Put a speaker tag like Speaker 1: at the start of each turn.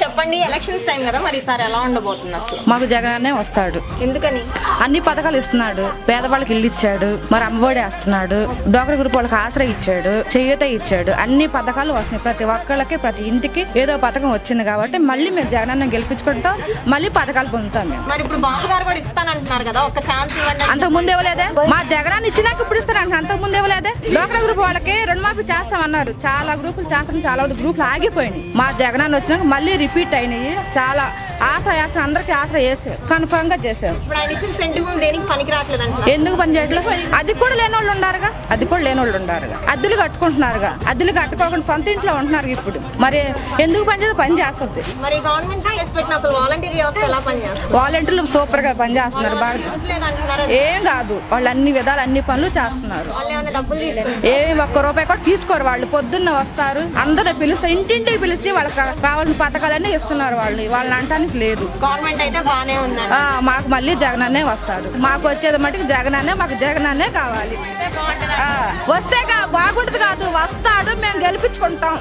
Speaker 1: చెప్పండి, elections time కదా, మరి ఈసారి ఎలా ఉండబోతుంది అసలు?
Speaker 2: మాకు జగనే వస్తాడు.
Speaker 1: ఎందుకని?
Speaker 2: అన్ని పథకాలు ఇస్తున్నాడు. పేదవాళ్ళకి ఇల్లు ఇచ్చాడు, మరి అమ్మఒడి వేస్తున్నాడు, డోక్రా గ్రూప్ వాళ్ళకి ఆశ్రయం ఇచ్చాడు, చేయూత ఇచ్చాడు. అన్ని పథకాలు వస్తున్నాయి. ప్రతి ఒక్కళ్ళకి ప్రతి ఇంటికి ఏదో పథకం వచ్చింది కాబట్టి మళ్ళీ మేము జగనన్న గెలిపించుకుంటాం, మళ్ళీ పథకాలు పొందుతాం మేము.
Speaker 1: మరి ఇప్పుడు బాబు గారు కూడా ఇస్తానంటున్నారు కదా, ఒక ఛాన్స్ ఇవ్వండి.
Speaker 2: అంతకు ముందు ఇవ్వలేదే? మా జగనాన్ని ఇచ్చినాక ఇప్పుడు ఇస్తారంట. అంతకు ముందు ఇవ్వలేదే? డోక్రా గ్రూప్ వాళ్ళకి రుణమాఫీ చేస్తామన్నారు. చాలా గ్రూపులు చేస్తాం, చాలా గ్రూపులు ఆగిపోయినాయి. మా జగనాన్ని వచ్చినాక మళ్ళీ రిపీట్ అయినాయి. చాలా ఆశ అందరికి ఆశ వేసారు, కన్ఫర్మ్ గా చేశారు. ఎందుకు పని చేయట్లేదు? అది కూడా లేని వాళ్ళు ఉండారుగా, అది కూడా లేని వాళ్ళు ఉండారుగా. అద్దెలు కట్టుకుంటున్నారుగా, అద్దెలు కట్టుకోకుండా సొంత ఇంట్లో ఉంటున్నారు. ఇప్పుడు మరి ఎందుకు పని చేస్తే పని చేస్తుంది. వాలంటీర్లు సూపర్ గా పని చేస్తున్నారు బాగా. ఏం కాదు, వాళ్ళు అన్ని విధాలు అన్ని పనులు చేస్తున్నారు. ఏమి ఒక్క రూపాయి కూడా తీసుకోరు. వాళ్ళు పొద్దున్న వస్తారు, అందరూ పిలుస్తారు, ఇంటింటికి పిలిచి వాళ్ళకి కావాల్సిన పథకాలన్నీ ఇస్తున్నారు. వాళ్ళని అంటానికి లేదు.
Speaker 1: గవర్నమెంట్ అయితే బానే ఉంది.
Speaker 2: మాకు మళ్ళీ జగనన్నే వస్తాడు. మాకు వచ్చేది మటుకు జగనన్నే, మాకు జగనన్నే కావాలి. వస్తే బాగుంటది కాదు, వస్తాడు, మేము గెలిపించుకుంటాం.